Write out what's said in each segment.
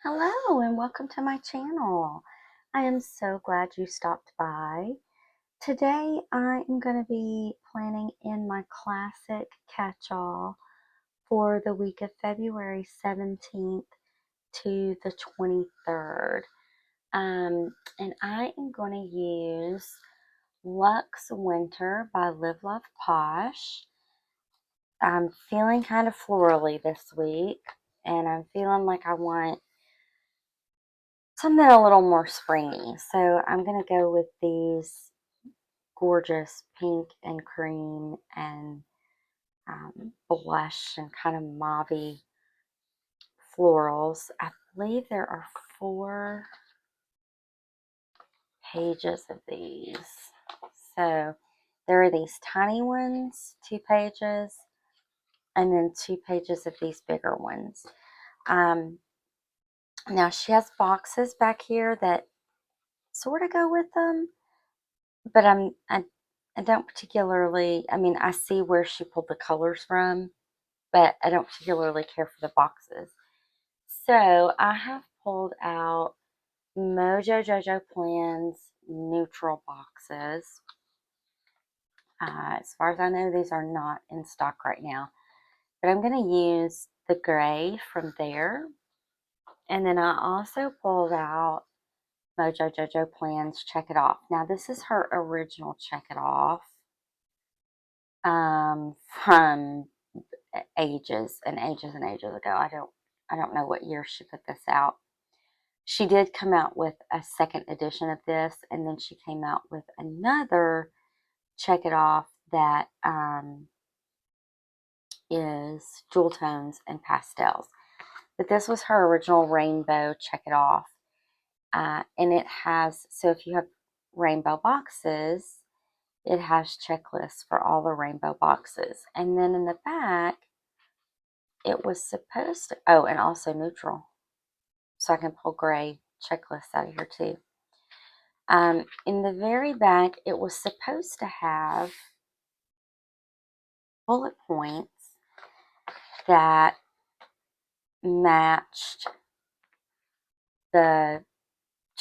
Hello and welcome to my channel. I am so glad you stopped by. Today I am going to be planning in my classic catch-all for the week of February 17th to the 23rd. And I am going to use Luxe Winter by Love Posh. I'm feeling kind of florally this week, and I'm feeling like I want something a little more springy. So I'm going to go with these gorgeous pink and cream and blush and kind of mauve florals. I believe there are 4 pages of these. So there are these tiny ones, 2 pages, and then 2 pages of these bigger ones. Now she has boxes back here that sort of go with them, but I don't particularly, I mean, I see where she pulled the colors from, but I don't particularly care for the boxes. So I have pulled out Mojo Jojo Plan's neutral boxes. As far as I know, these are not in stock right now, but I'm going to use the gray from there. And then I also pulled out Mojo Jojo Plan's Check It Off. Now this is her original Check It Off from ages and ages and ages ago. I don't know what year she put this out. She did come out with a second edition of this, and then she came out with another Check It Off that is jewel tones and pastels. But this was her original rainbow Check It Off. And it has, so if you have rainbow boxes, it has checklists for all the rainbow boxes. And then in the back, it was supposed to, oh, and also neutral. So I can pull gray checklists out of here too. In the very back, it was supposed to have bullet points that matched the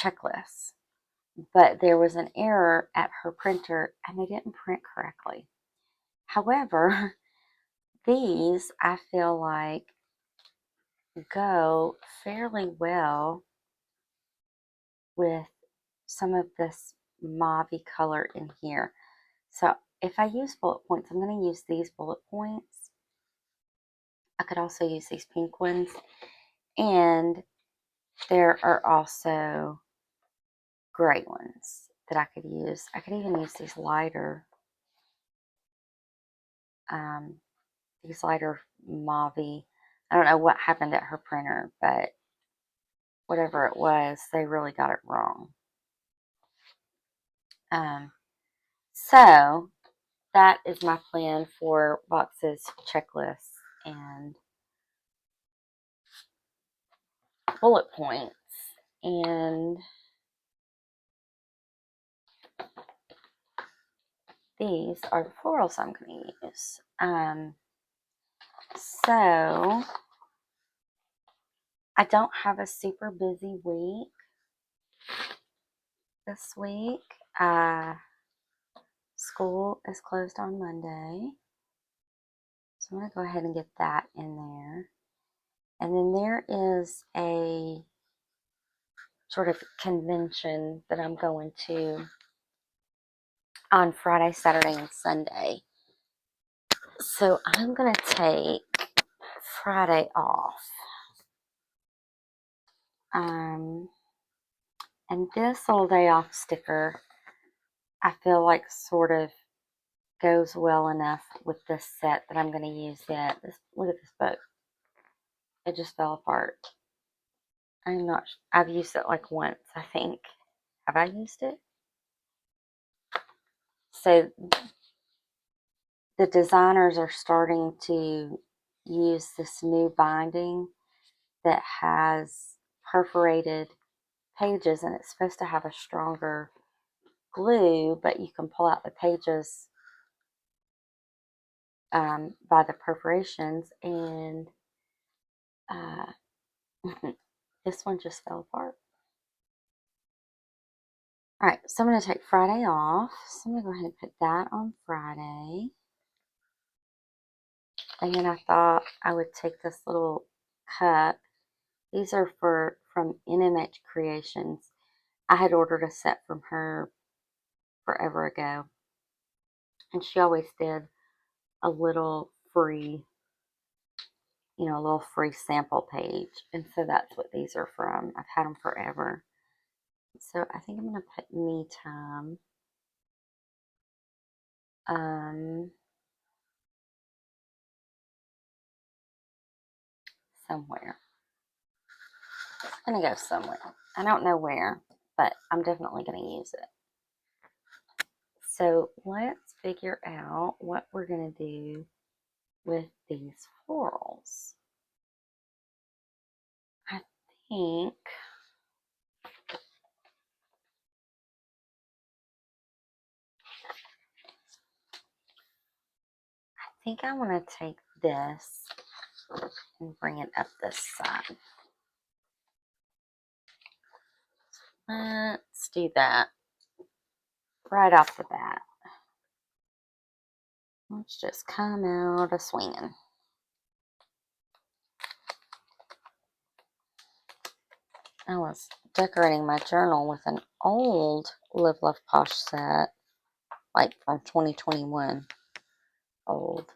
checklists, but there was an error at her printer and they didn't print correctly. However, these I feel like go fairly well with some of this mauve color in here. So if I use bullet points, I'm going to use these bullet points. I could also use these pink ones. And there are also gray ones that I could use. I could even use these lighter mauve. I don't know what happened at her printer, but whatever it was, they really got it wrong. So that is my plan for boxes, checklists, and bullet points. And these are the florals I'm going to use. So I don't have a super busy week this week. School is closed on Monday. So I'm going to go ahead and get that in there. And then there is a sort of convention that I'm going to on Friday, Saturday, and Sunday. So I'm going to take Friday off. And this little day off sticker, I feel like sort of goes well enough with this set that I'm going to use it. Look at this book. It just fell apart. I'm not, I've used it like once, I think. Have I used it? So the designers are starting to use this new binding that has perforated pages, and it's supposed to have a stronger glue, but you can pull out the pages by the perforations, and This one just fell apart. All right, so I'm going to take Friday off. So I'm going to go ahead and put that on Friday. And then I thought I would take this little cup. These are from NMH Creations. I had ordered a set from her forever ago. And she always did a little free, a little free sample page. And so that's what these are from. I've had them forever. So I think I'm going to put me time somewhere. I'm going to go somewhere. I don't know where, but I'm definitely going to use it. So let's figure out what we're going to do with these florals. I think I want to take this and bring it up this side. Let's do that right off the bat. Let's just come out a swinging. I was decorating my journal with an old Live Love Posh set, like from 2021. Old.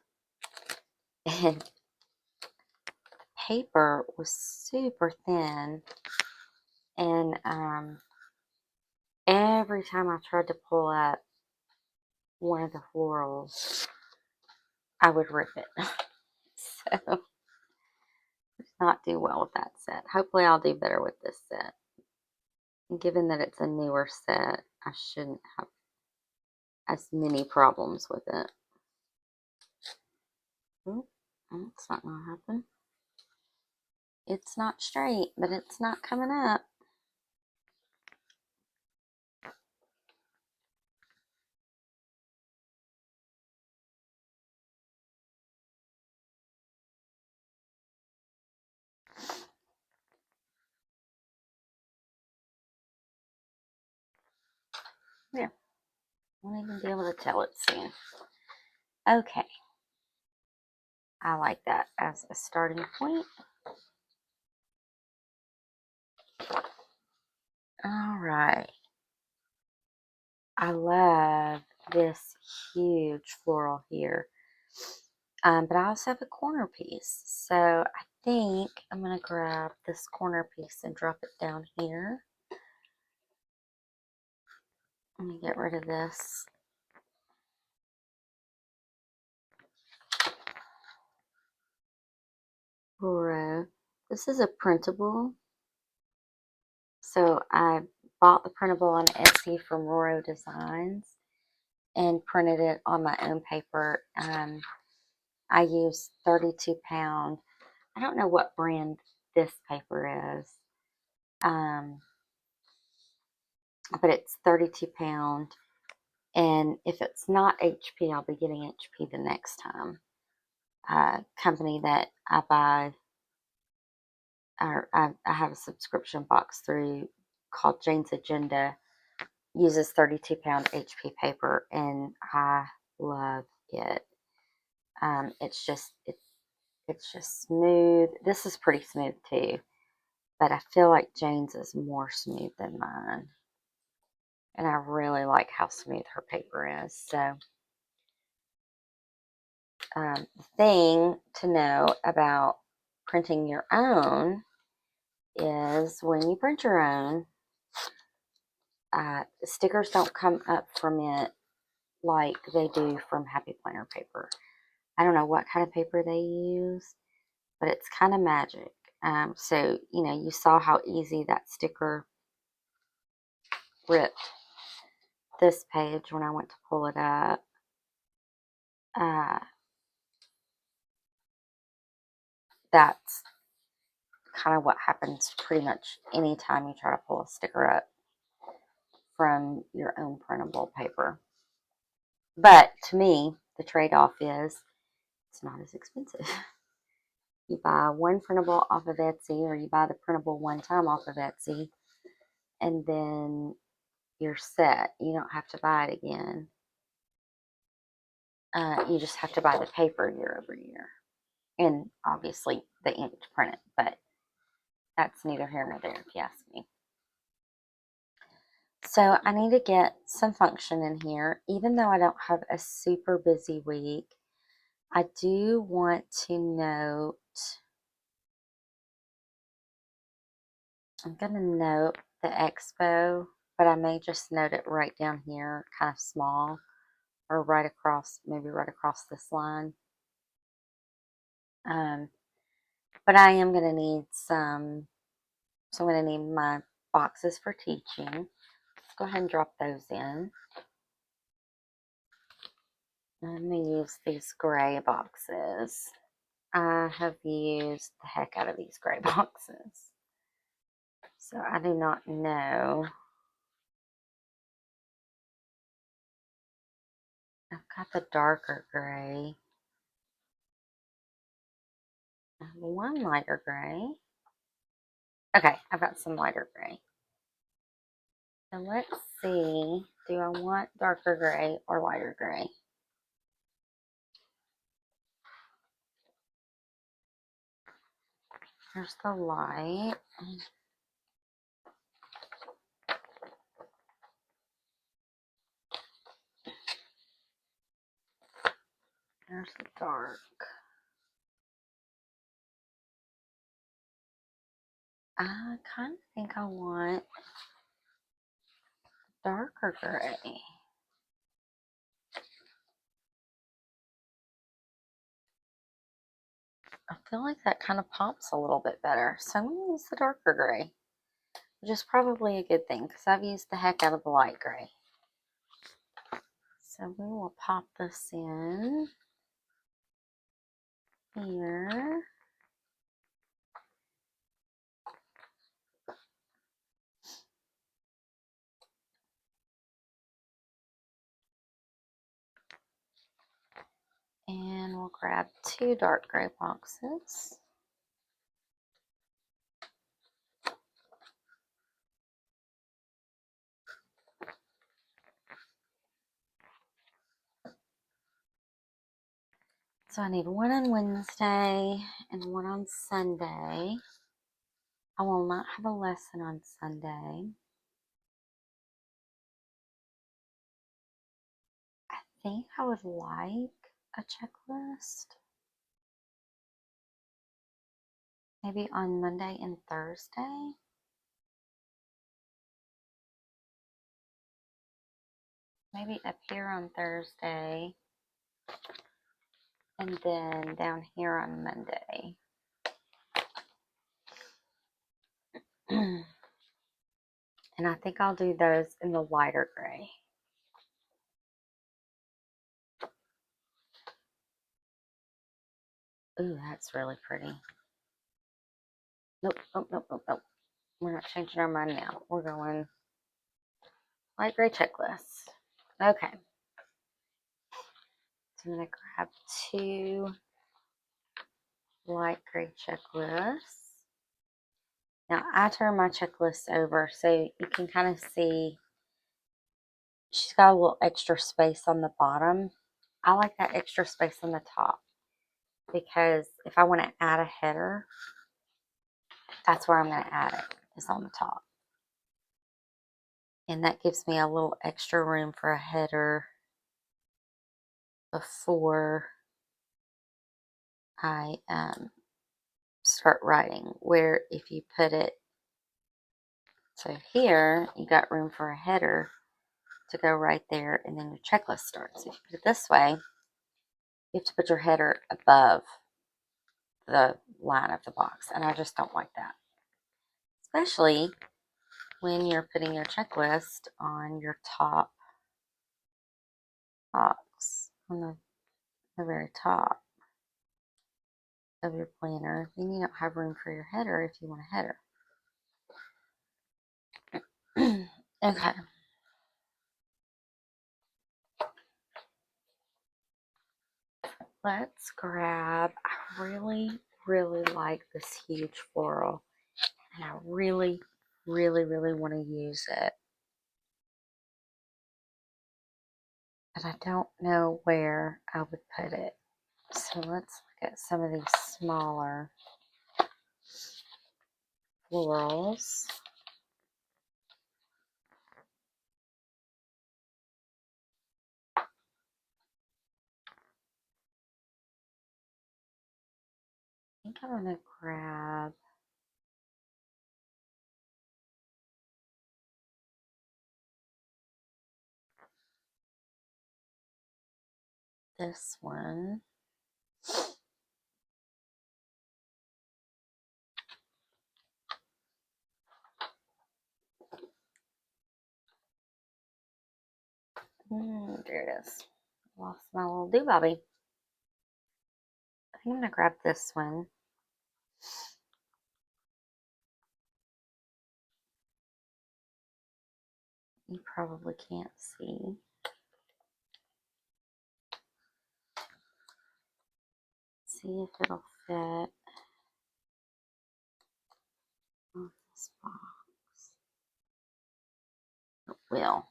And the paper was super thin. And every time I tried to pull up one of the florals, I would rip it. So, did not do well with that set. Hopefully I'll do better with this set. And given that it's a newer set, I shouldn't have as many problems with it. Oh, it's not going to happen. It's not straight, but it's not coming up. There. Won't even be able to tell it soon. Okay. I like that as a starting point. All right. I love this huge floral here. But I also have a corner piece. So I think I'm going to grab this corner piece and drop it down here. Let me get rid of this. Roro. This is a printable. So I bought the printable on Etsy from Roro Designs and printed it on my own paper. I used 32 pound. I don't know what brand this paper is. But it's 32 pound. And if it's not HP, I'll be getting HP the next time. Company that I buy, or I have a subscription box through called Jane's Agenda, uses 32 pound HP paper, and I love it. It's just smooth. This is pretty smooth too, but I feel like Jane's is more smooth than mine, and I really like how smooth her paper is. So the thing to know about printing your own is when you print your own, stickers don't come up from it like they do from Happy Planner paper. I don't know what kind of paper they use, but it's kind of magic. So, you saw how easy that sticker ripped this page when I went to pull it up. That's kind of what happens pretty much anytime you try to pull a sticker up from your own printable paper. But to me, the trade-off is it's not as expensive. You buy one printable off of Etsy, or you buy the printable one time off of Etsy, and then you're set. You don't have to buy it again. You just have to buy the paper year over year, and obviously the ink to print it, but that's neither here nor there if you ask me. So I need to get some function in here. Even though I don't have a super busy week, I do want to note, I'm going to note the expo, but I may just note it right down here, kind of small, or right across, maybe right across this line. But I am going to need some, so I'm going to need my boxes for teaching. Let's go ahead and drop those in. I'm going to use these gray boxes. I have used the heck out of these gray boxes. So I do not know. I've got the darker gray. I have one lighter gray. Okay, I've got some lighter gray. So let's see. Do I want darker gray or lighter gray? Here's the light. There's the dark. I kind of think I want darker gray. I feel like that kind of pops a little bit better. So I'm going to use the darker gray, which is probably a good thing because I've used the heck out of the light gray. So we will pop this in here. And we'll grab 2 dark gray boxes. So I need one on Wednesday and one on Sunday. I will not have a lesson on Sunday. I think I would like a checklist. Maybe on Monday and Thursday. Maybe up here on Thursday. And then down here on Monday. And I think I'll do those in the lighter gray. Ooh, that's really pretty. Nope, nope, nope, nope, nope. We're not changing our mind now. We're going light gray checklist. Okay. So I'm going to grab 2 light gray checklists. Now I turn my checklist over so you can kind of see she's got a little extra space on the bottom. I like that extra space on the top because if I want to add a header, that's where I'm going to add it, is on the top. And that gives me a little extra room for a header before I start writing. Where if you put it, so here you got room for a header to go right there, and then your checklist starts. If you put it this way, you have to put your header above the line of the box, and I just don't like that. Especially when you're putting your checklist on your top box, on the very top of your planner, then you don't have room for your header if you want a header. Okay. Let's grab, I really really like this huge floral, and I really, really, really want to use it. But I don't know where I would put it. So let's look at some of these smaller florals. I think I'm going to grab this one. There it is. Lost my little doobobby. I think I'm going to grab this one. You probably can't see. See if it'll fit on this box. It will.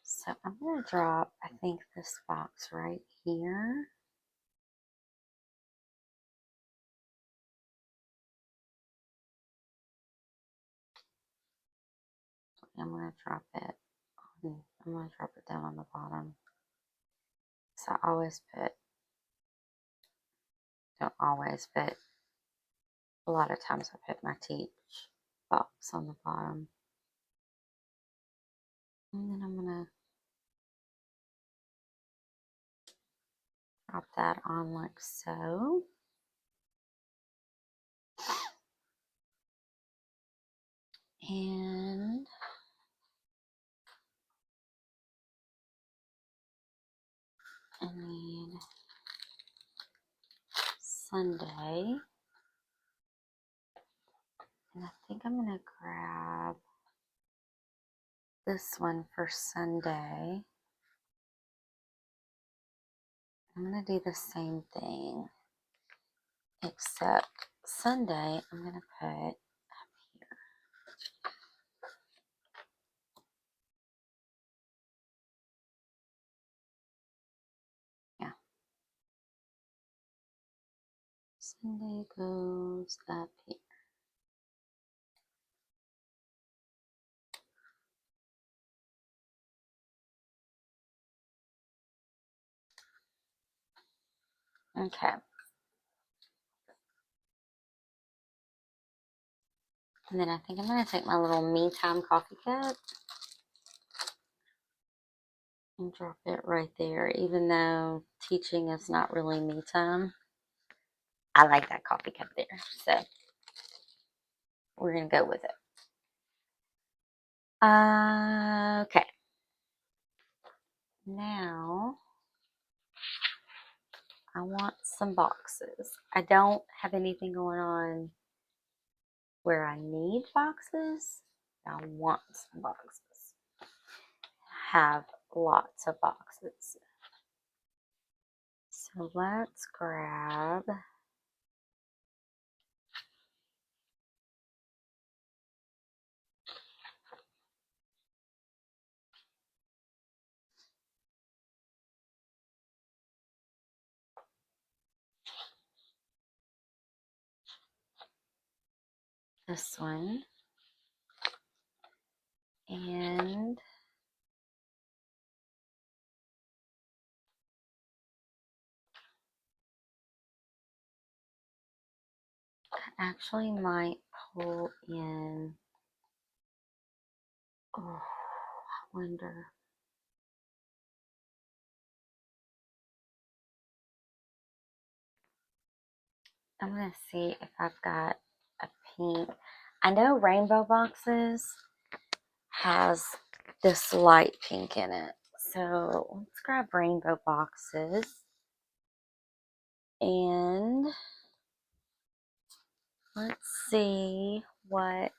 So I'm going to drop, I think, this box right here. I'm going to drop it. I'm going to drop it down on the bottom. So I always put, don't always, but a lot of times I put my teach box on the bottom. And then I'm going to drop that on like so. And I need Sunday. And I think I'm going to grab this one for Sunday. I'm going to do the same thing, except Sunday I'm going to put up here. Yeah. Sunday goes up here. Okay. And then I think I'm going to take my little me time coffee cup and drop it right there. Even though teaching is not really me time, I like that coffee cup there. So we're going to go with it. Okay. Now I want some boxes. I don't have anything going on where I need boxes. I want some boxes. Have lots of boxes. So let's grab this one, and I actually might pull in, oh, I wonder. I'm going to see if I've got a pink. I know Rainbow Boxes has this light pink in it. So let's grab Rainbow Boxes. And let's see what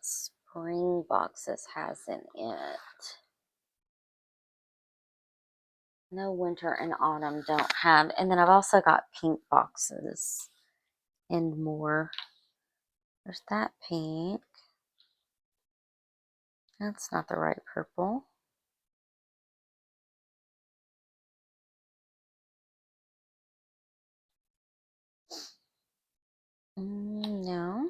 Spring Boxes has in it. No, winter and autumn don't have. And then I've also got pink boxes and more. There's that pink. That's not the right purple. No.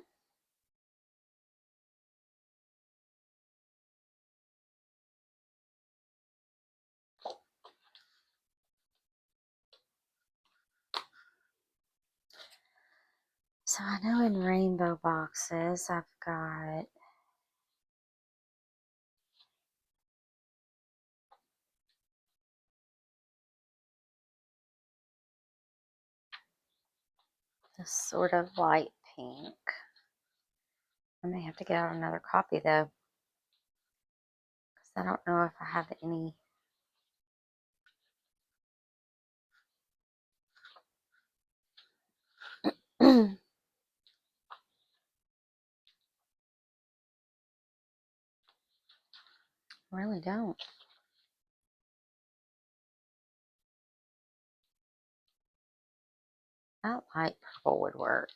So I know in rainbow boxes I've got this sort of light pink. I may have to get out another copy though, because I don't know if I have any. Really don't. That light purple would work.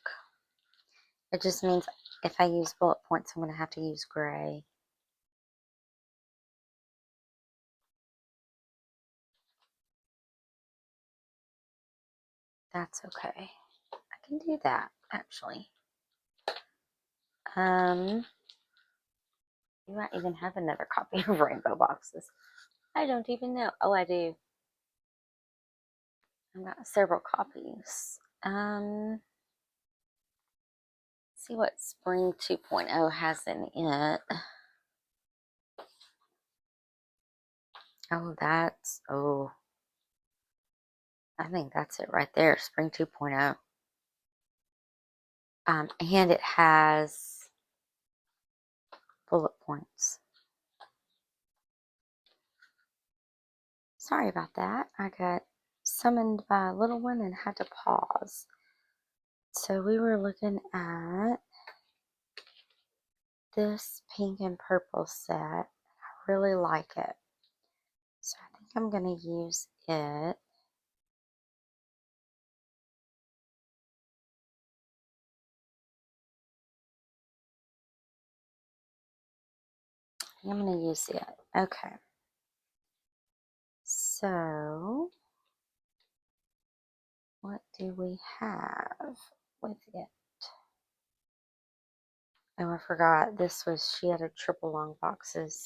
It just means if I use bullet points, I'm going to have to use gray. That's okay. I can do that, actually. You might even have another copy of rainbow boxes. I don't even know. Oh, I do. I've got several copies. See what Spring 2.0 has in it. Oh, I think that's it right there, Spring 2.0. And it has bullet points. Sorry about that. I got summoned by a little one and had to pause. So we were looking at this pink and purple set. I really like it. So I think I'm going to use it. I'm going to use it. Okay. So what do we have with it? Oh, I forgot. She had a triple long boxes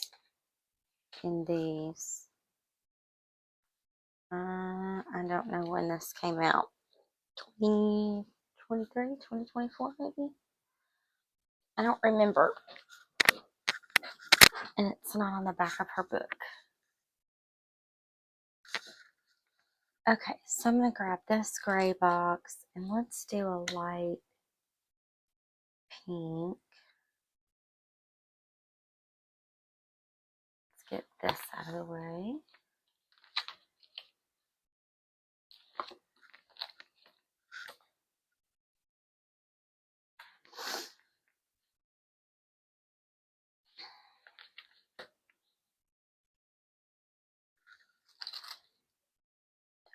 in these. I don't know when this came out. 2023, 2024 maybe? I don't remember. And it's not on the back of her book. Okay, so I'm going to grab this gray box and let's do a light pink. Let's get this out of the way.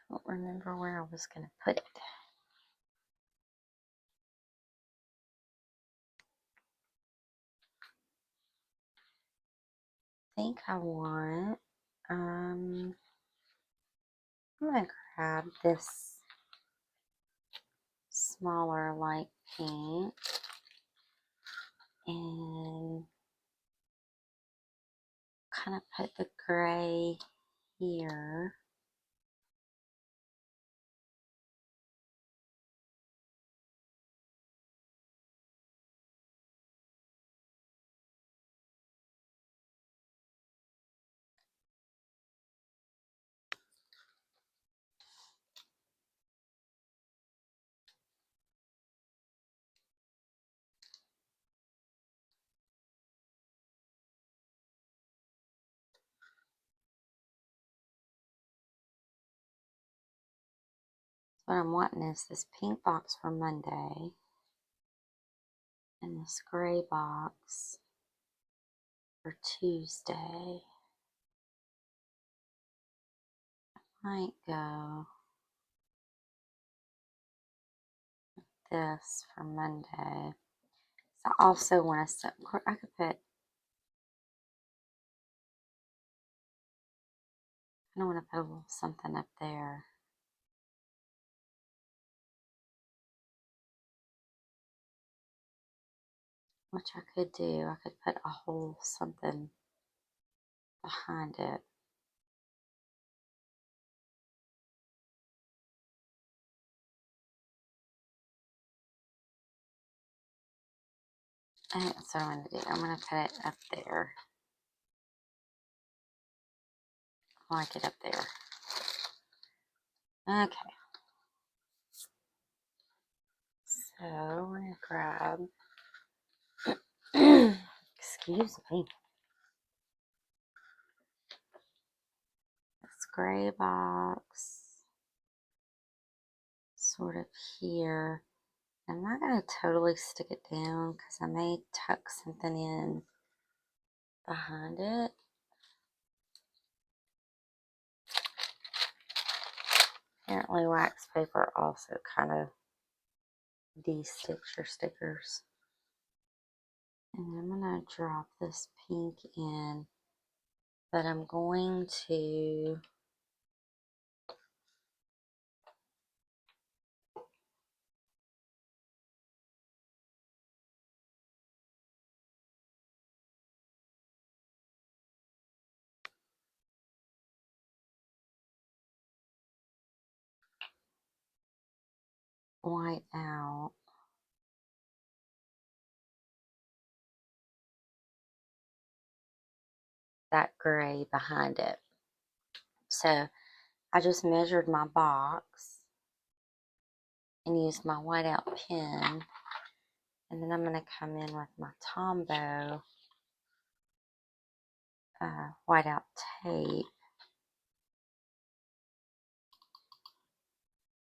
Don't remember where I was going to put it. I think I want, I'm going to grab this smaller light pink and kind of put the gray here. What I'm wanting is this pink box for Monday and this gray box for Tuesday. Might go this for Monday. So I also want to set, I could put, I don't want to put a little something up there. Which I could do. I could put a whole something behind it. And that's what I'm going to do. I'm going to put it up there. I like it up there. Okay. So we're going to grab, excuse me, this gray box sort of here. I'm not going to totally stick it down because I may tuck something in behind it. Apparently wax paper also kind of de-sticks your stickers. And I'm going to drop this pink in, but I'm going to white out that gray behind it. So I just measured my box and used my whiteout pen, and then I'm going to come in with my Tombow whiteout tape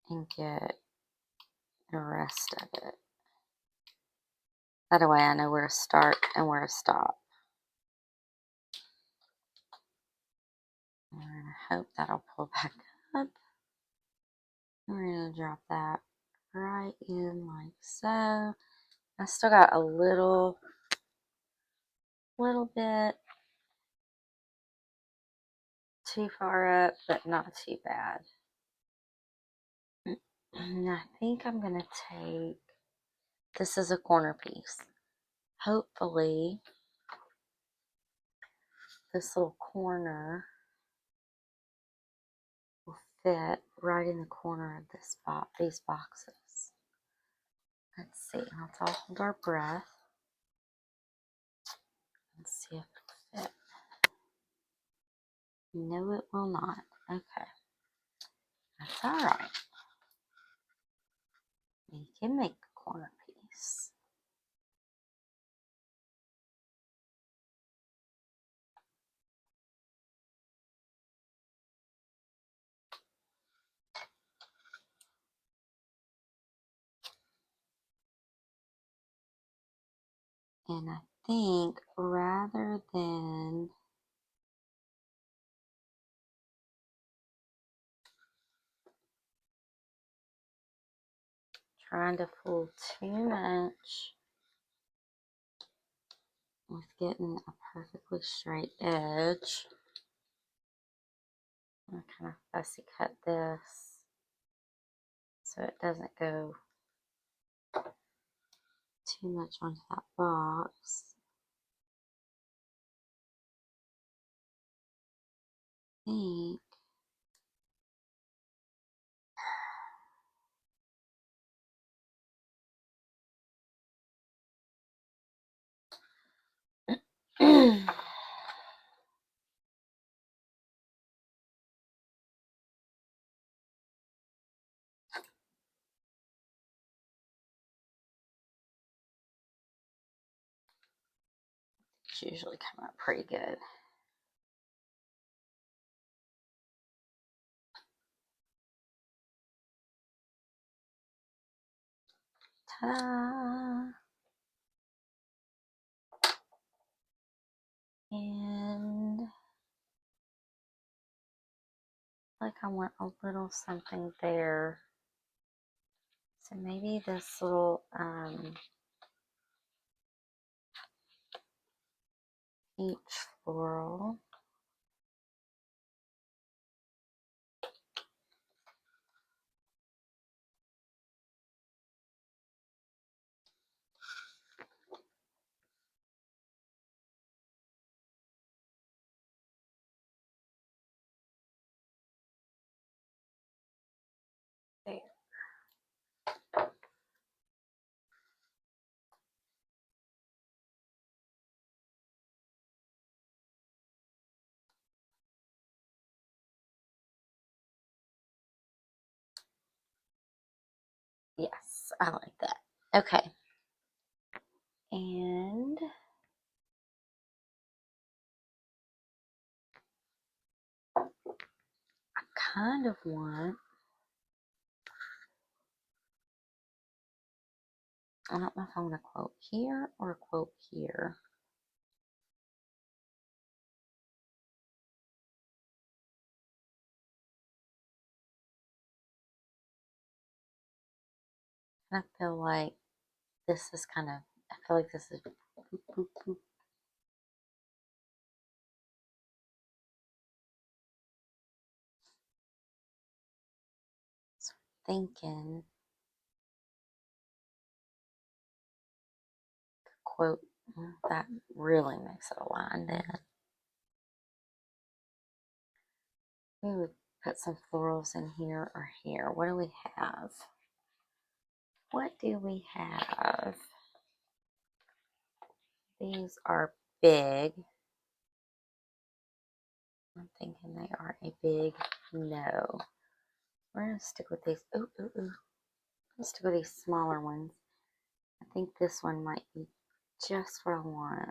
and get the rest of it. That way I know where to start and where to stop. And we're going to hope that'll pull back up. We're going to drop that right in like so. I still got a little bit too far up, but not too bad. And I think I'm going to take, this is a corner piece. Hopefully this little corner will fit right in the corner of this these boxes. Let's see. Let's all hold our breath and see if it will fit. No, it will not. Okay. That's all right. We can make the corner piece. And I think rather than trying to fool too much with getting a perfectly straight edge, I'm going to kind of fussy cut this so it doesn't go too much onto that box. I think it's usually come out pretty good. Ta-da! And like I want a little something there. So maybe this little peach floral. There. Yes, I like that. Okay. And I kind of want, I don't know if I want a quote here or a quote here. And I feel like this is kind of, I feel like this is boop, boop, boop. So thinking quote, that really makes it align then. We would put some florals in here or here. What do we have? What do we have? These are big. I'm thinking they are a big no. We're going to stick with these. Ooh, ooh, ooh. Let's stick with these smaller ones. I think this one might be just what I want.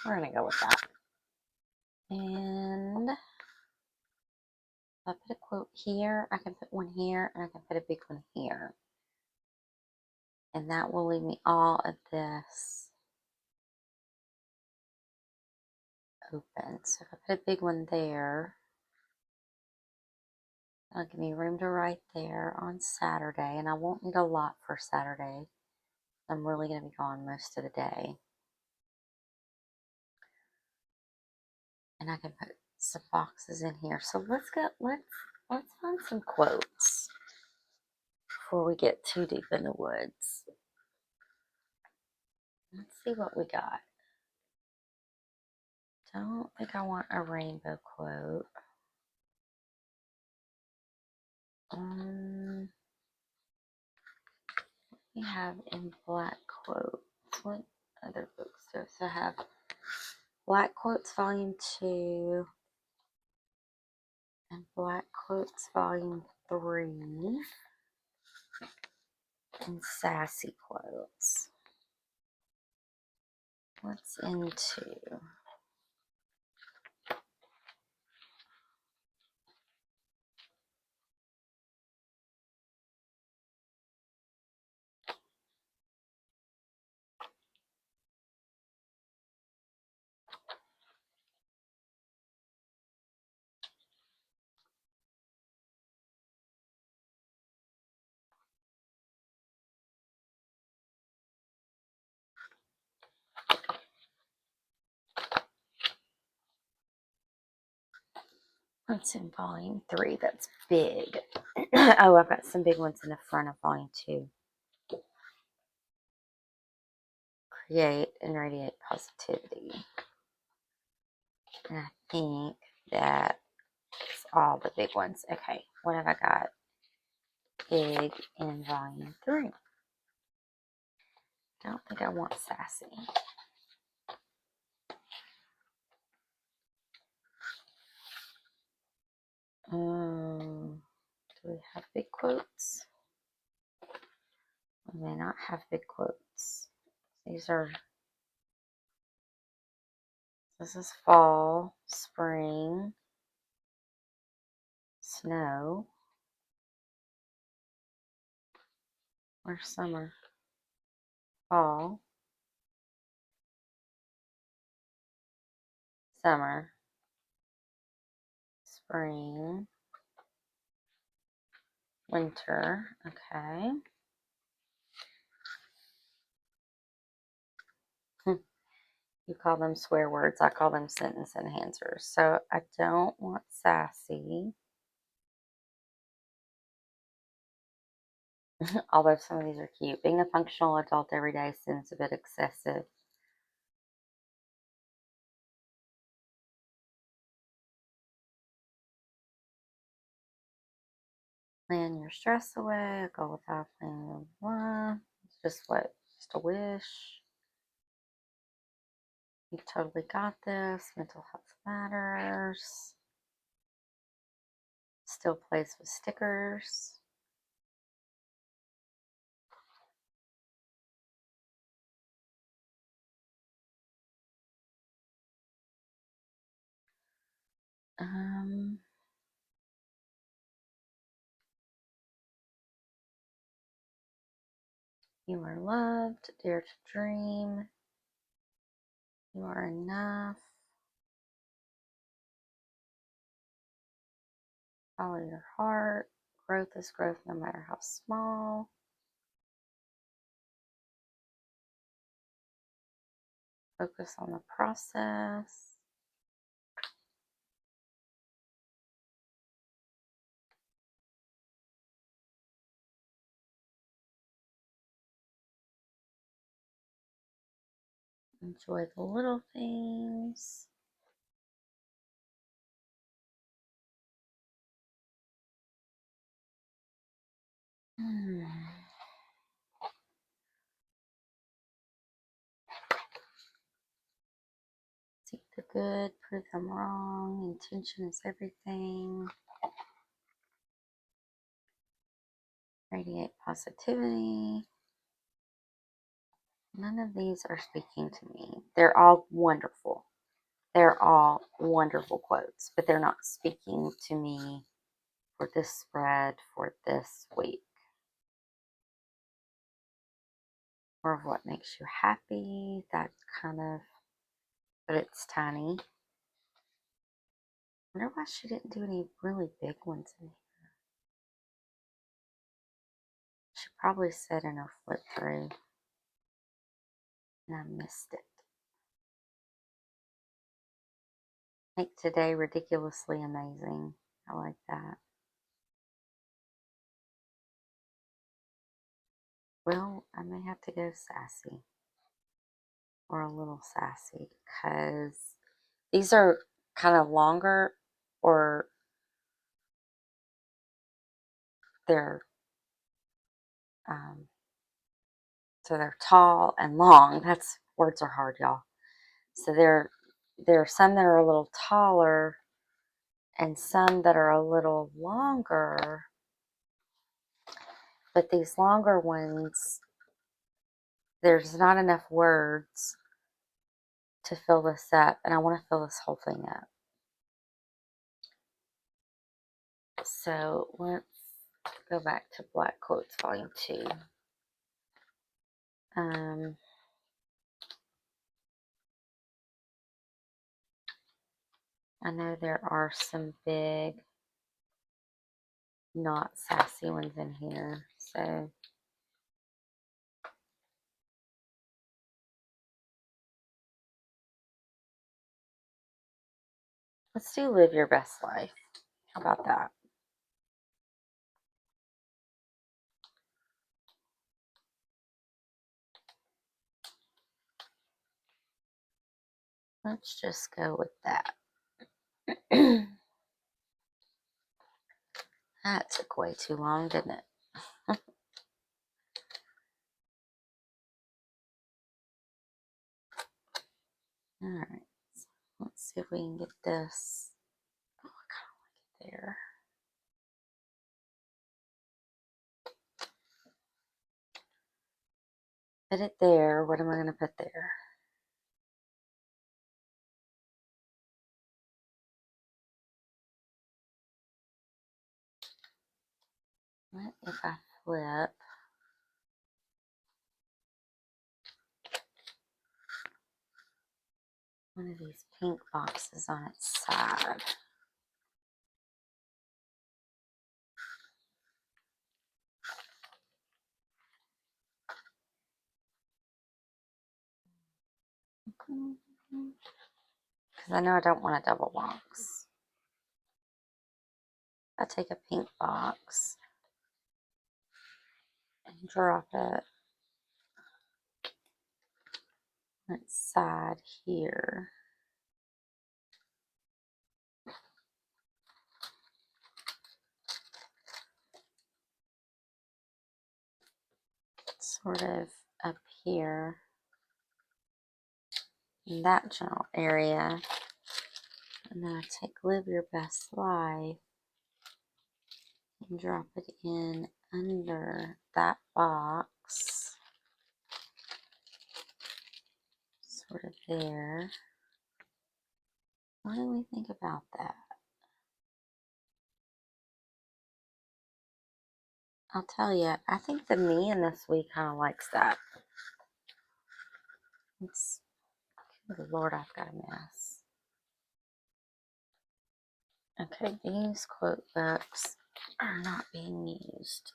We're going to go with that. And if I put a quote here, I can put one here, and I can put a big one here. And that will leave me all of this open. So if I put a big one there, that'll give me room to write there on Saturday. And I won't need a lot for Saturday. I'm really going to be gone most of the day. And I can put some boxes in here. So let's find some quotes before we get too deep in the woods. Let's see what we got. Don't think I want a rainbow quote. We have in black quotes. What other books do I have? Black Quotes Volume 2 and Black Quotes Volume 3 and Sassy Quotes. What's into? What's in Volume 3 that's big? Oh, I've got some big ones in the front of Volume 2. create and radiate positivity. And I think that's all the big ones. Okay, what have I got? Big in volume 3. Don't think I want sassy. Do we have big quotes? We may not have big quotes. This is fall, spring, snow, or summer. Fall, summer, spring, winter. Okay. You call them swear words. I call them sentence enhancers. So I don't want sassy. Although some of these are cute. Being a functional adult every day seems a bit excessive. Plan your stress away. Go without plan. It's just a wish. You totally got this. Mental health matters. Still plays with stickers. You are loved. Dare to dream. You are enough. Follow your heart. Growth is growth no matter how small. Focus on the process. Enjoy the little things. Seek the good, prove them wrong. Intention is everything. Radiate positivity. None of these are speaking to me. They're all wonderful. They're all wonderful quotes, but they're not speaking to me for this spread for this week. Or of what makes you happy. That kind of, but it's tiny. I wonder why she didn't do any really big ones in here. She probably said in her flip through, and I missed it. Make today ridiculously amazing. I like that. Well, I may have to go sassy. Or a little sassy. Because these are kind of longer. Or they're so they're tall and long. That's, words are hard, y'all. So there are some that are a little taller and some that are a little longer. But these longer ones, there's not enough words to fill this up, and I want to fill this whole thing up. So let's go back to Black Quotes Volume 2. I know there are some big, not sassy ones in here, so let's do Live Your Best Life. How about that? Let's just go with that. That took way too long, didn't it? Alright, so let's see if we can get this. Oh, I kind of like it there. Put it there. What am I going to put there? What if I flip one of these pink boxes on its side? Because I know I don't want a double box. I take a pink box and drop it on its side here. Sort of up here in that general area. And then I take Live Your Best Life and drop it in under that box. Sort of there. What do we think about that? I'll tell you, I think the me in this week kind of likes that. It's, good Lord, I've got a mess. Okay, these quote books are not being used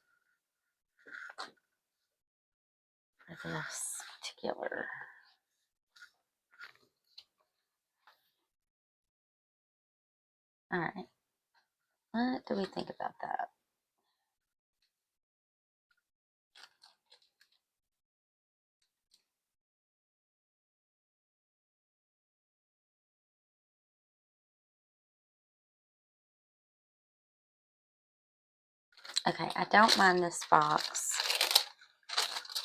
for this particular. Alright, what do we think about that? Okay, I don't mind this box.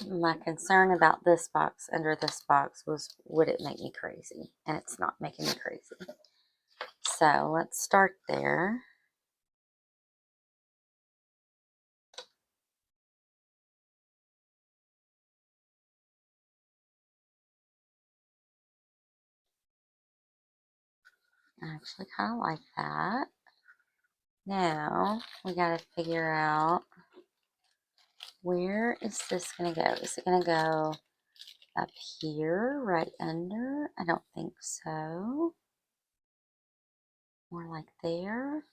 My concern about this box under this box was, would it make me crazy? And it's not making me crazy. So let's start there. I actually kind of like that. Now we got to figure out, where is this going to go? Is it going to go up here, right under? I don't think so. More like there.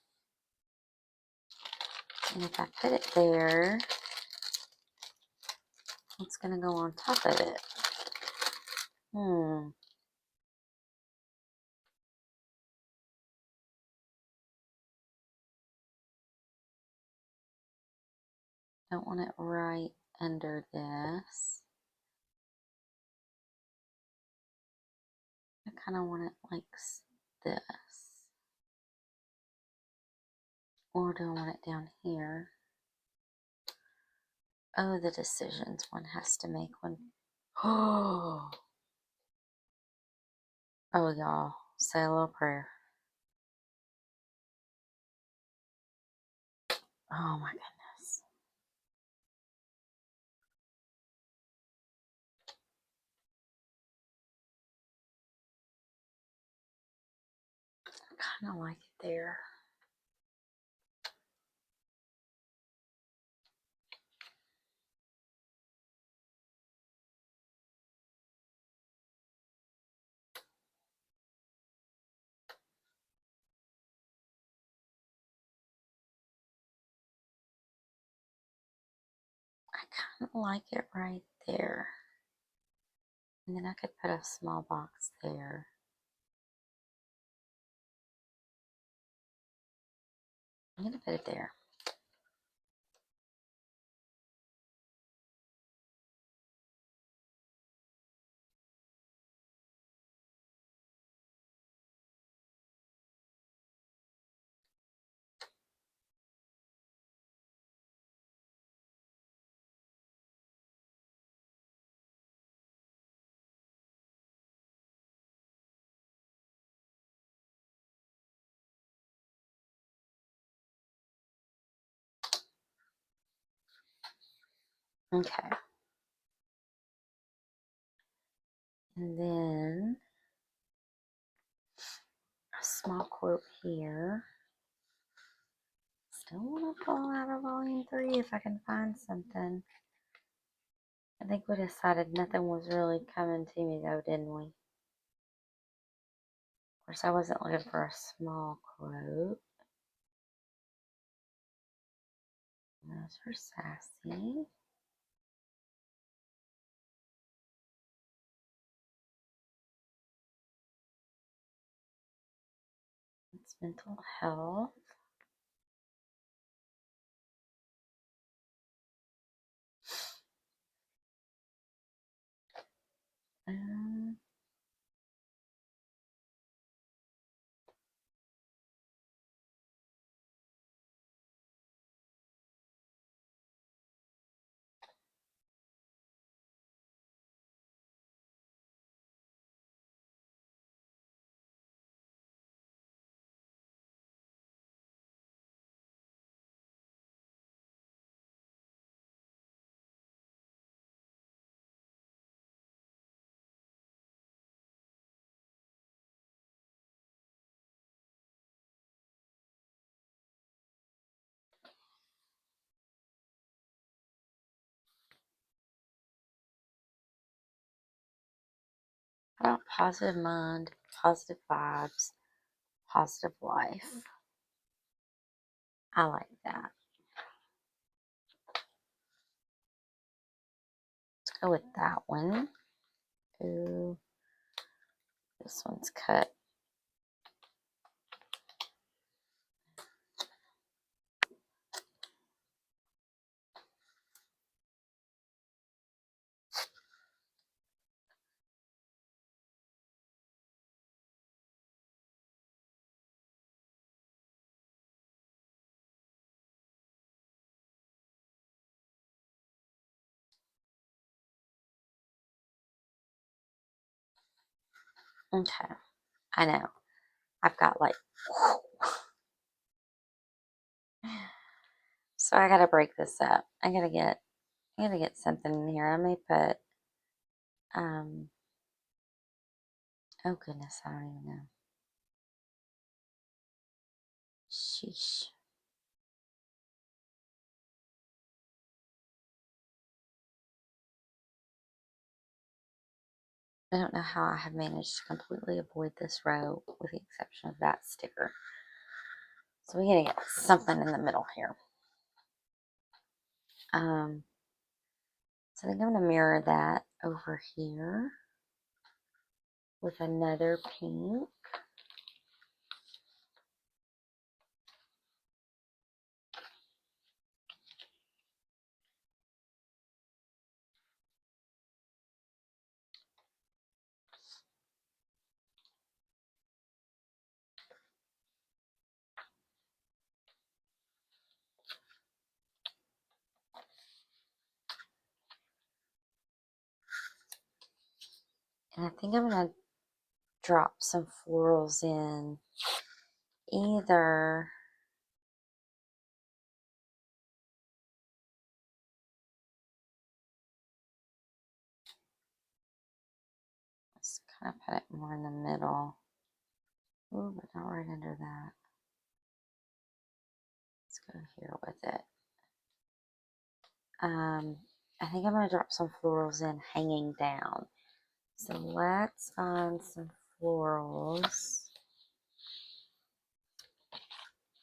And if I put it there, it's going to go on top of it. Don't want it right under this. I kind of want it like this. Or do I want it down here? Oh, the decisions one has to make when. Oh, y'all, say a little prayer. Oh my goodness. I kind of like it there. I kind of like it right there. And then I could put a small box there. I'm going to put it there. Okay. And then a small quote here. Still want to pull out of volume 3 if I can find something. I think we decided nothing was really coming to me though, didn't we? Of course, I wasn't looking for a small quote. Those were sassy. It's mental health. Um, how about positive mind, positive vibes, positive life? I like that. Let's go with that one. Ooh, this one's cut. Okay, I know. I've got like, so I gotta break this up. I gotta get something in here. I may put, um, oh goodness, I don't even know. Sheesh. I don't know how I have managed to completely avoid this row with the exception of that sticker. So we gotta get something in the middle here. So I think I'm gonna mirror that over here with another pink. And I think I'm gonna drop some florals in either let's kind of put it more in the middle. Ooh, but not right under that. Let's go here with it. I think I'm gonna drop some florals in hanging down. So let's find some florals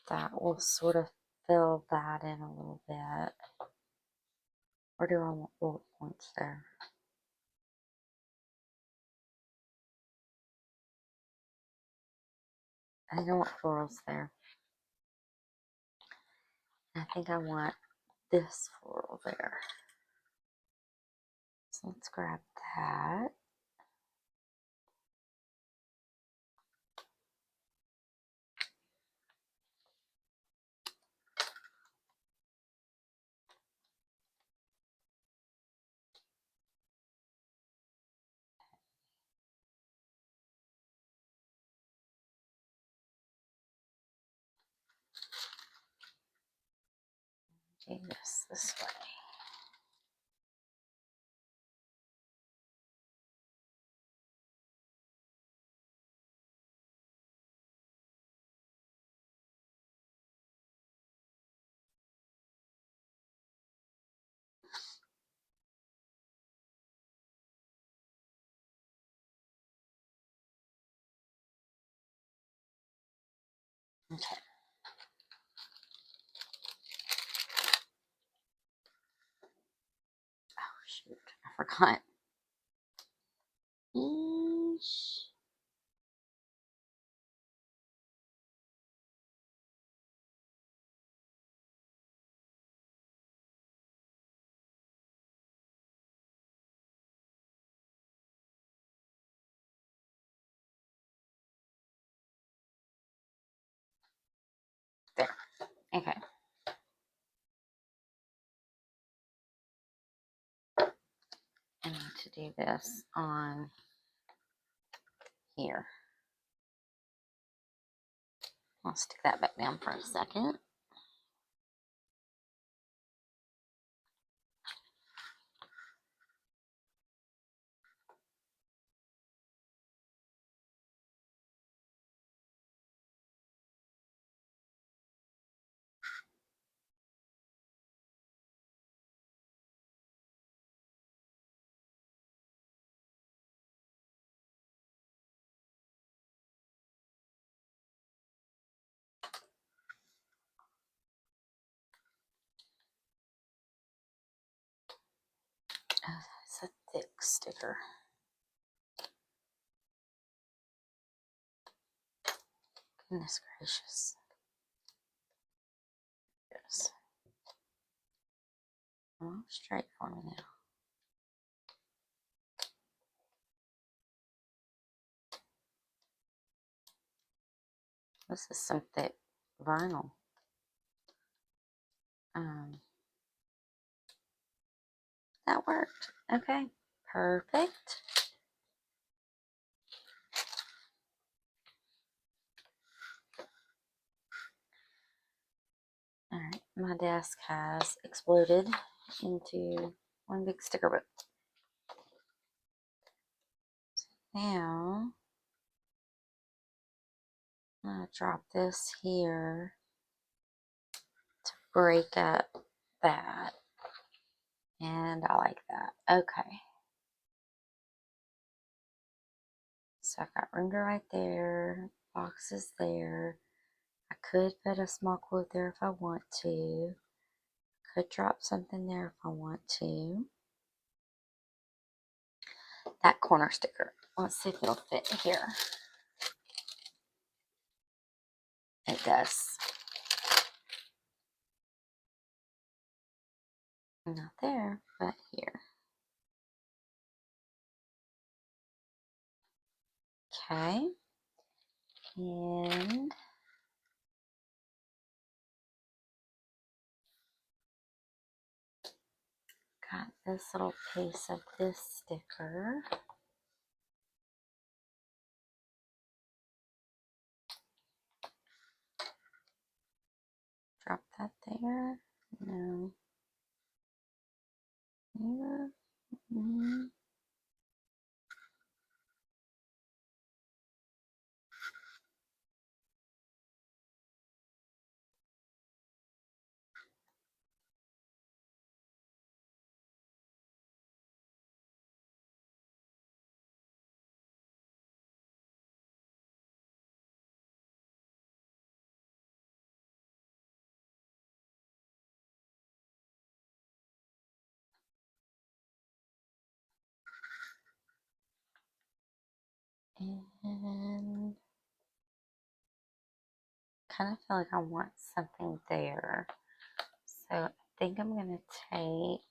that will sort of fill that in a little bit. Or do I want bullet points there? I think I want florals there. I think I want this floral there. So let's grab that. Do this way. Okay. Oh, shoot. I forgot. Eesh. There. Okay. I need to do this on here. I'll stick that back down for a second. Oh, that's a thick sticker. Goodness gracious. Yes. Oh, straight for me now. This is some thick vinyl. That worked. Okay, perfect. All right, my desk has exploded into one big sticker book. So now I'm gonna drop this here to break up that, and I like that. Okay, so I've got room to write there, boxes there. I could put a small quote there if I want to. Could drop something there if I want to. That corner sticker. Let's see if it'll fit here. It does. Not there, but here. Okay. And got this little piece of this sticker. Drop that there. No. Here. Mm-hmm. And kind of feel like I want something there. So I think I'm going to take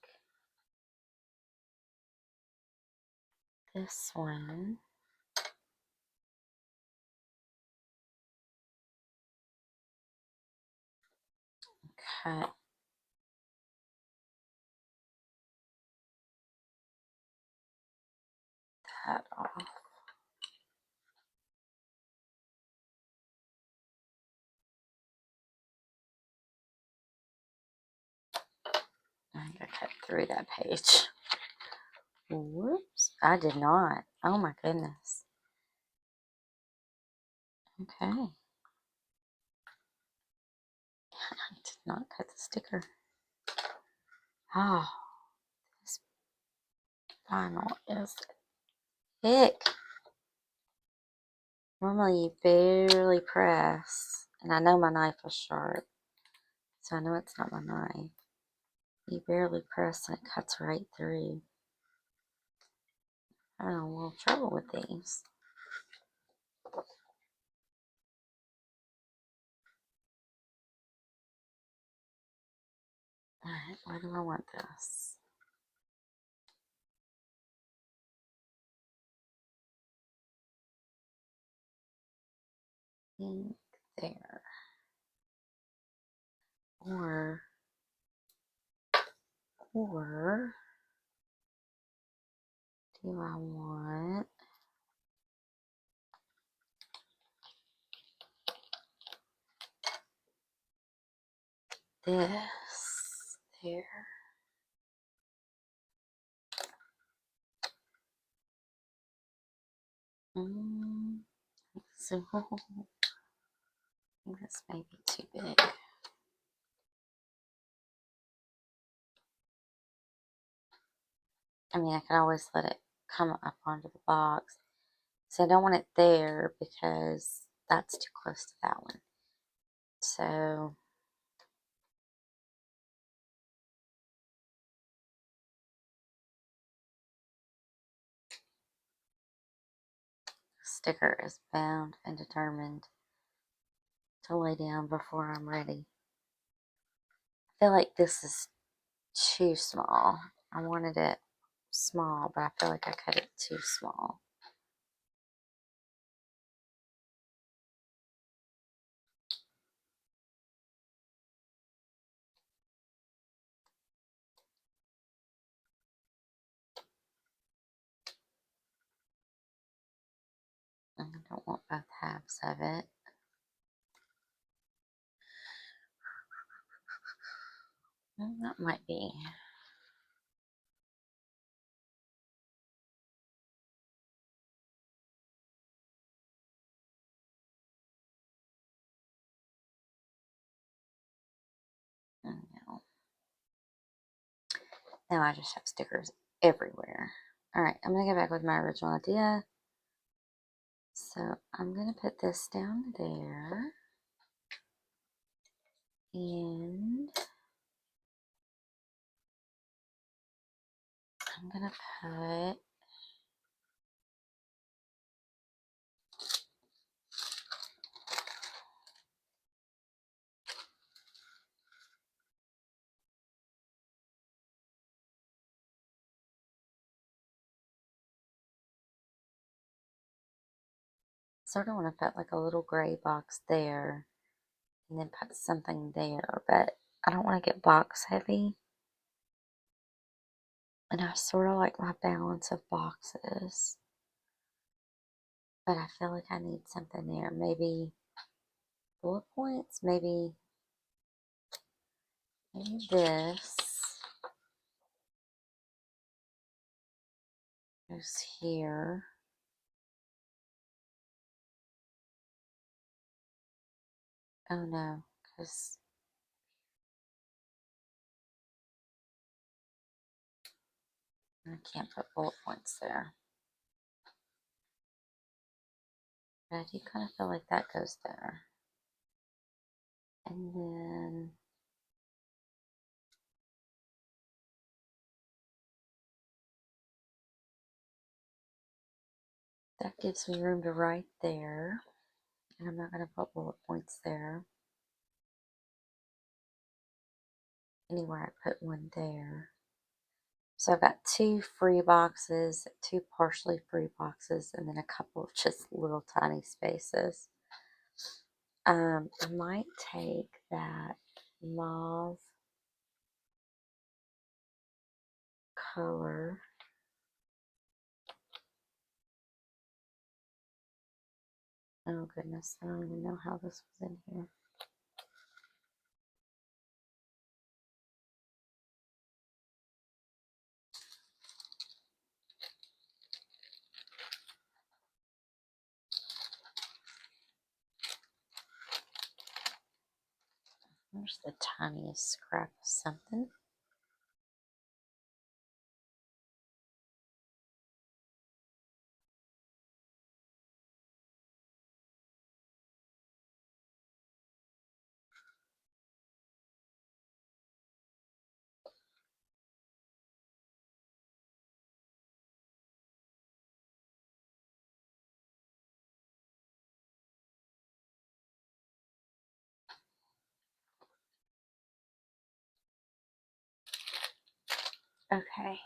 this one. Cut that off. I think I cut through that page. Whoops, I did not. Oh my goodness. Okay. I did not cut the sticker. Oh, this vinyl is thick. Normally you barely press And I know my knife was sharp, so I know it's not my knife. You barely press and it cuts right through. I'm having a little trouble with these. Alright, where do I want this? There. Or do I want this there? So this may be too big. I mean, I could always let it come up onto the box. So I don't want it there because that's too close to that one. So the sticker is bound and determined to lay down before I'm ready. I feel like this is too small. I wanted it small, but I feel like I cut it too small. I don't want both halves of it. That might be. No. Now I just have stickers everywhere. Alright, I'm going to go back with my original idea. So I'm going to put this down there. And I'm going to put sort of want to put like a little gray box there and then put something there, but I don't want to get box heavy. And I sort of like my balance of boxes. But I feel like I need something there. Maybe bullet points, maybe this goes here. Oh no, because I can't put bullet points there. But I do kind of feel like that goes there. And then that gives me room to write there. And I'm not going to put bullet points there. Anywhere I put one there. So I've got 2 free boxes, 2 partially free boxes, and then a couple of just little tiny spaces. I might take that mauve color. Oh goodness, I don't even know how this was in here. There's the tiniest scrap of something. Okay.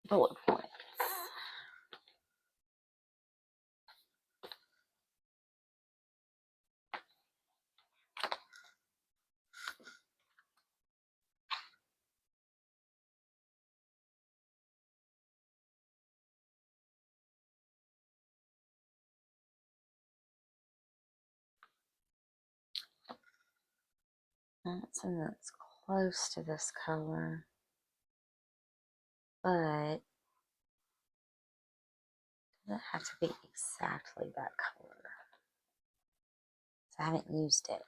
Bullet points. That's something that's close to this color, but it doesn't have to be exactly that color. So I haven't used it.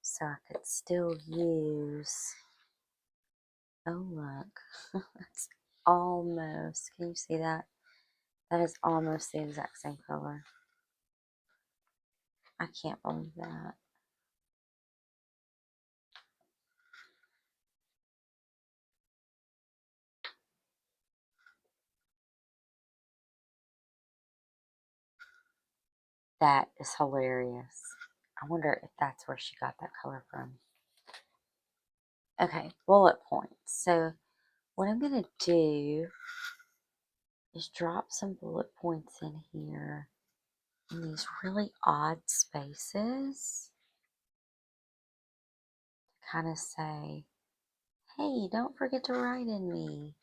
So I could still use, oh look, that's almost, can you see that? That is almost the exact same color. I can't believe that. That is hilarious. I wonder if that's where she got that color from. Okay, bullet points. So what I'm going to do is drop some bullet points in here in these really odd spaces. Kind of say, hey, don't forget to write in me.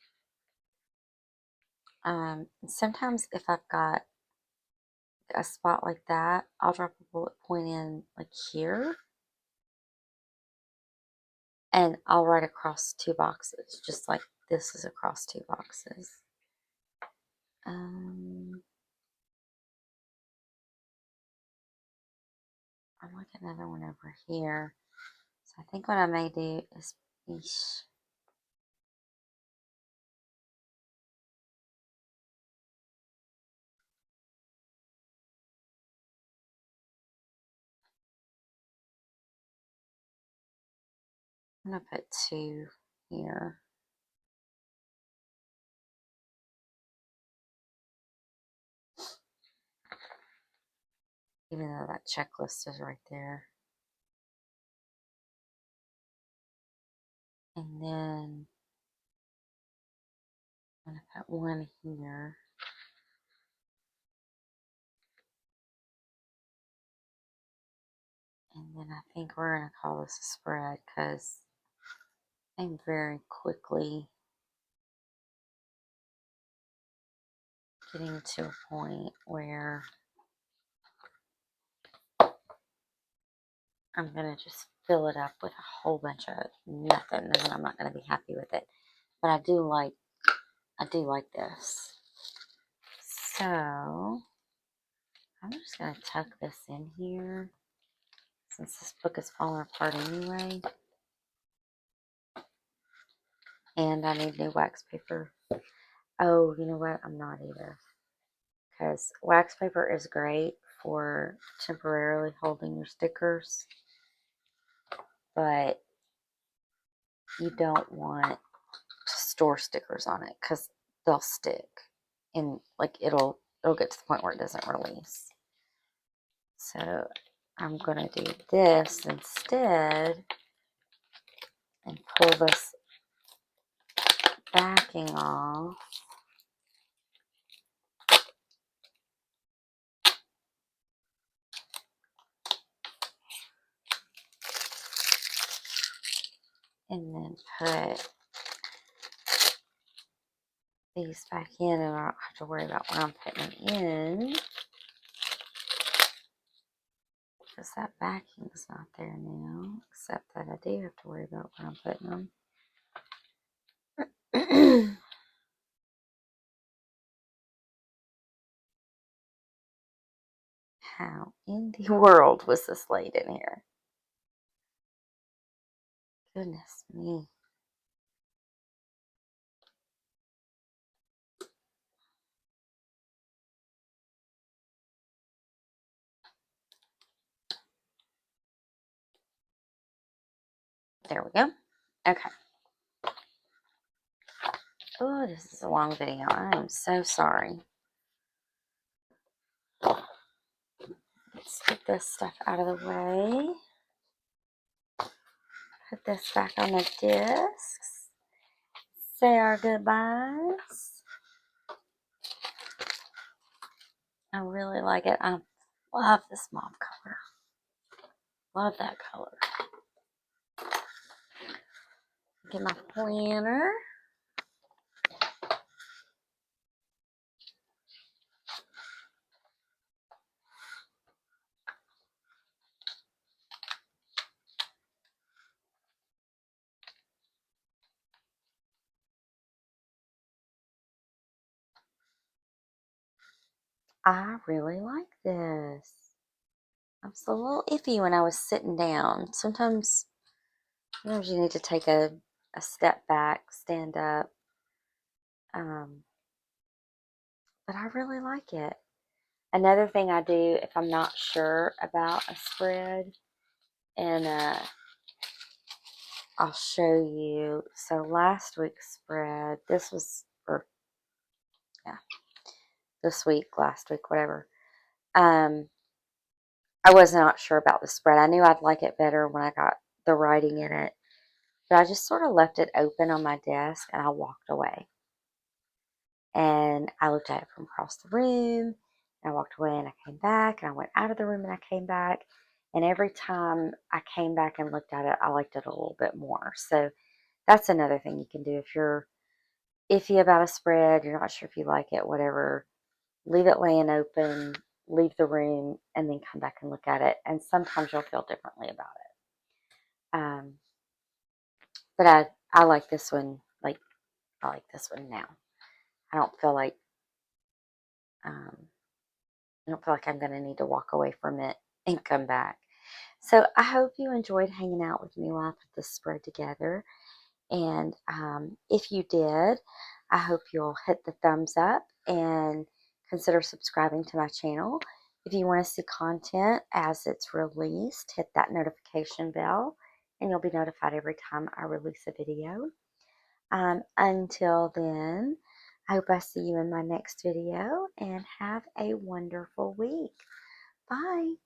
Sometimes if I've got a spot like that, I'll drop a bullet point in like here, and I'll write across 2 boxes, just like this is across 2 boxes. I'll like another one over here. So I think what I may do is, I'm going to put 2 here. Even though that checklist is right there. And then I'm going to put 1 here. And then I think we're going to call this a spread because I'm very quickly getting to a point where I'm going to just fill it up with a whole bunch of nothing, and I'm not going to be happy with it. But I do like this. So I'm just going to tuck this in here since this book is falling apart anyway. And I need new wax paper. Oh, you know what? I'm not either. Because wax paper is great for temporarily holding your stickers. But you don't want to store stickers on it because they'll stick. And like it'll get to the point where it doesn't release. So I'm going to do this instead and pull this backing off. And then put these back in, and I don't have to worry about where I'm putting them in because that backing is not there now, except that I do have to worry about where I'm putting them. How in the world was this laid in here? Goodness me. There we go. Okay. Oh, this is a long video. I am so sorry. Let's get this stuff out of the way. Put this back on the discs. Say our goodbyes. I really like it. I love this mauve color. Love that color. Get my planner. I really like this. I was a little iffy when I was sitting down. Sometimes you need to take a step back, stand up. But I really like it. Another thing I do if I'm not sure about a spread, and I'll show you. So last week's spread, this week, last week, whatever. I was not sure about the spread. I knew I'd like it better when I got the writing in it, but I just sort of left it open on my desk and I walked away. And I looked at it from across the room, and I walked away and I came back, and I went out of the room and I came back. And every time I came back and looked at it, I liked it a little bit more. So that's another thing you can do if you're iffy about a spread, you're not sure if you like it, whatever. Leave it laying open, leave the room, and then come back and look at it. And sometimes you'll feel differently about it. But I like this one. Like I like this one now. I don't feel like I'm going to need to walk away from it and come back. So I hope you enjoyed hanging out with me while I put this spread together. And if you did, I hope you'll hit the thumbs up and consider subscribing to my channel. If you want to see content as it's released, hit that notification bell and you'll be notified every time I release a video. Until then, I hope I see you in my next video and have a wonderful week. Bye.